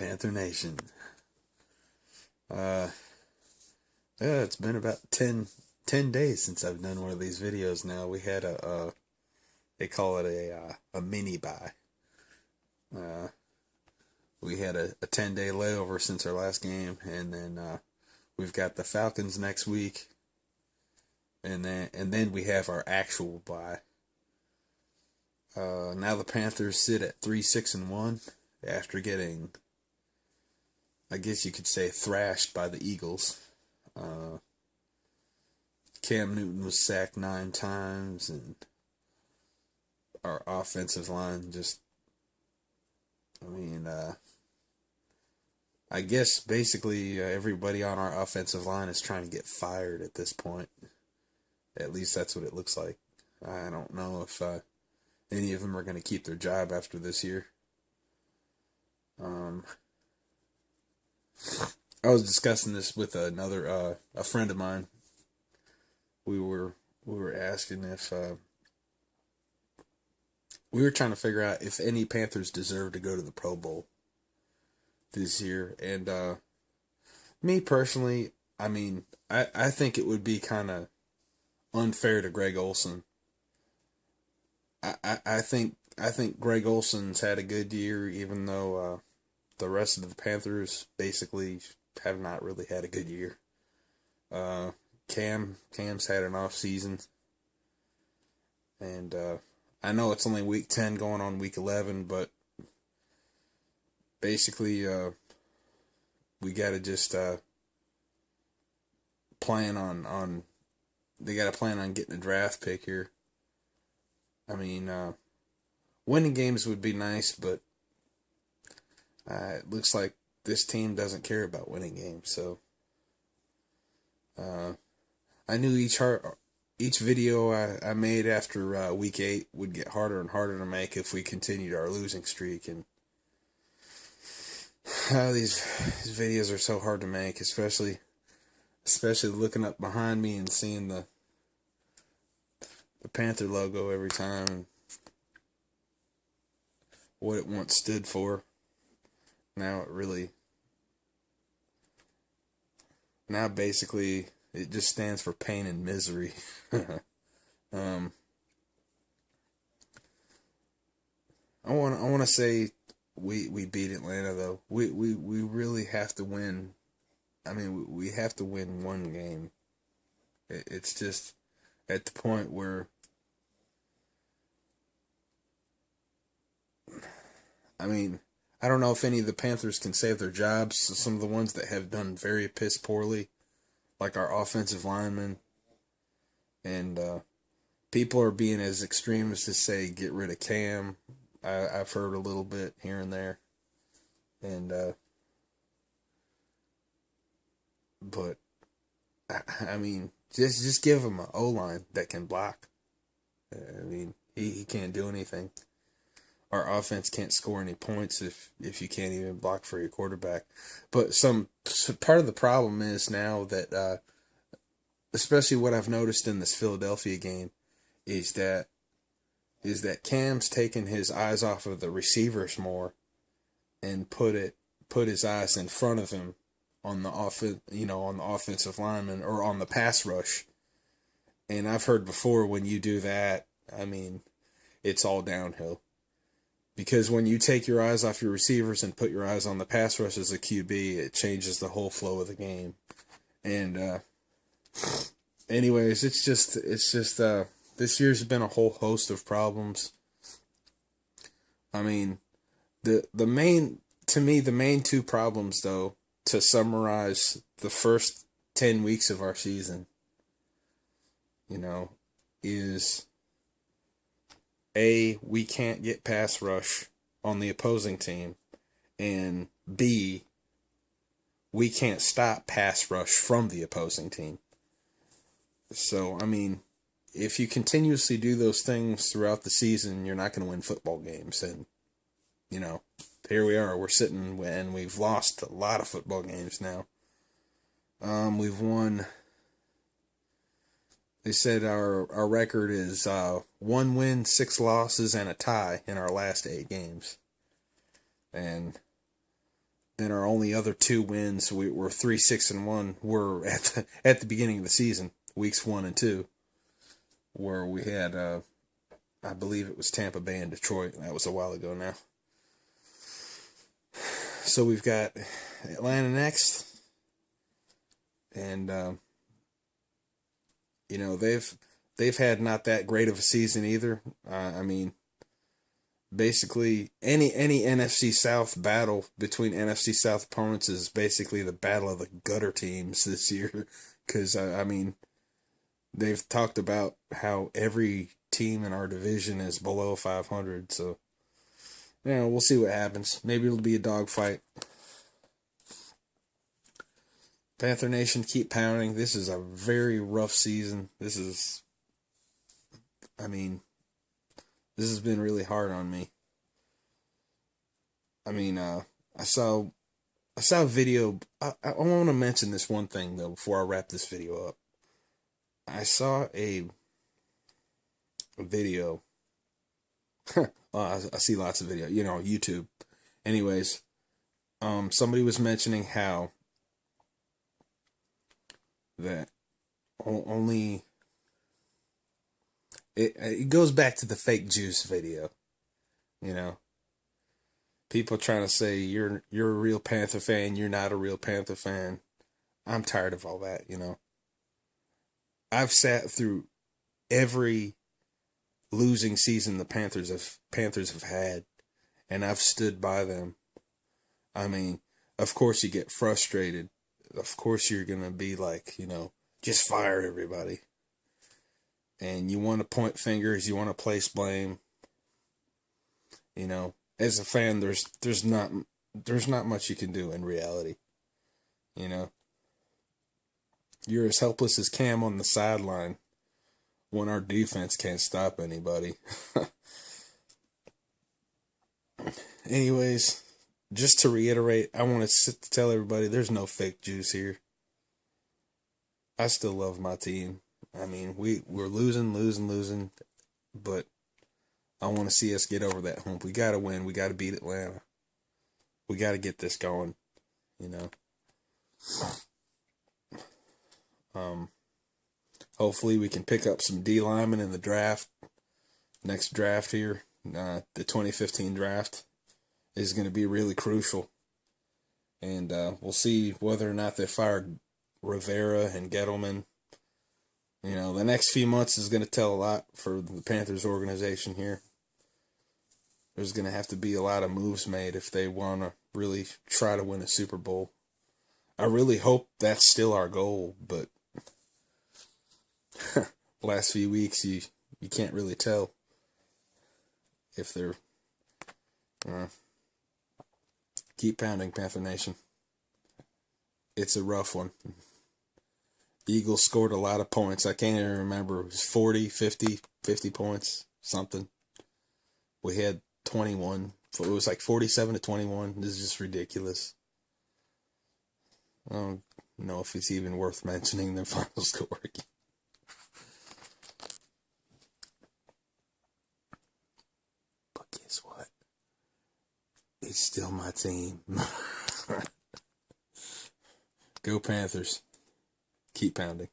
Panther Nation. Yeah, it's been about 10 days since I've done one of these videos now. We had they call it a mini buy. Uh, we had a 10-day layover since our last game, and then we've got the Falcons next week, and then we have our actual buy. Now the Panthers sit at 3-6-1 after getting, I guess you could say, thrashed by the Eagles. Cam Newton was sacked 9 times, and our offensive line just, I guess basically everybody on our offensive line is trying to get fired at this point. At least that's what it looks like. I don't know if any of them are going to keep their job after this year. I was discussing this with another a friend of mine. We were asking if we were trying to figure out if any Panthers deserve to go to the Pro Bowl this year, and me personally, I think it would be kind of unfair to Greg Olsen. I think Greg Olsen's had a good year, even though the rest of the Panthers basically have not really had a good year. Cam's had an off season, and I know it's only week 10 going on week 11, but basically we got to just plan on they got to plan on getting a draft pick here. Winning games would be nice, but it looks like this team doesn't care about winning games. So I knew each video I made after week 8 would get harder and harder to make if we continued our losing streak. And these videos are so hard to make, especially looking up behind me and seeing the Panther logo every time and what it once stood for. Now basically it just stands for pain and misery. I want to say we beat Atlanta though. We really have to win. We have to win one game. It's just at the point where I don't know if any of the Panthers can save their jobs. Some of the ones that have done very piss poorly, like our offensive linemen, and people are being as extreme as to say get rid of Cam. I've heard a little bit here and there, and but just give him an O-line that can block. He can't do anything. Our offense can't score any points if you can't even block for your quarterback. But part of the problem is now that, especially what I've noticed in this Philadelphia game, is that Cam's taken his eyes off of the receivers more and put his eyes in front of him on the offensive lineman or on the pass rush. And I've heard before when you do that, it's all downhill. Because when you take your eyes off your receivers and put your eyes on the pass rush as a QB, it changes the whole flow of the game. And anyways, it's just this year's been a whole host of problems. The main 2 problems though, to summarize the first 10 weeks of our season, is A, we can't get pass rush on the opposing team, and B, we can't stop pass rush from the opposing team. So, if you continuously do those things throughout the season, you're not going to win football games. And, here we are, we're sitting, and we've lost a lot of football games now. We've won, they said our record is 1 win, 6 losses, and a tie in our last 8 games. And and our only other 2 wins, we were 3-6-1, were at the beginning of the season, weeks 1 and 2, where we had, I believe it was Tampa Bay and Detroit. That was a while ago now. So we've got Atlanta next, and you know, they've had not that great of a season either. I mean, basically any NFC South battle between NFC South opponents is basically the battle of the gutter teams this year, because I mean, they've talked about how every team in our division is below 500, so yeah, we'll see what happens. Maybe it'll be a dogfight. Panther Nation, keep pounding. This is a very rough season. This has been really hard on me. I mean, I saw a video. I want to mention this one thing though before I wrap this video up. I saw a video. I see lots of video, you know, YouTube. Anyways, somebody was mentioning how that only it goes back to the fake juice video, you know. People trying to say you're a real Panther fan, you're not a real Panther fan. I'm tired of all that, you know. I've sat through every losing season the Panthers have had, and I've stood by them. I mean, of course you get frustrated. Of course you're gonna be like, you know, just fire everybody. And you want to point fingers, you want to place blame. You know, as a fan, there's not much you can do in reality. You know, you're as helpless as Cam on the sideline when our defense can't stop anybody. Anyways, just to reiterate, I want to tell everybody there's no fake juice here. I still love my team. I mean, we're losing, but I want to see us get over that hump. We got to win. We got to beat Atlanta. We got to get this going, you know. Hopefully we can pick up some D linemen in the draft. Next draft here, the 2015 draft, is going to be really crucial. And we'll see whether or not they fire Rivera and Gettleman. You know, the next few months is going to tell a lot for the Panthers organization here. There's going to have to be a lot of moves made if they want to really try to win a Super Bowl. I really hope that's still our goal, but last few weeks you can't really tell if they're keep pounding, Panther Nation. It's a rough one. Eagles scored a lot of points. I can't even remember. It was 40, 50 points, something. We had 21. It was like 47-21. This is just ridiculous. I don't know if it's even worth mentioning the final score again. But guess what? It's still my team. Go Panthers. Keep pounding.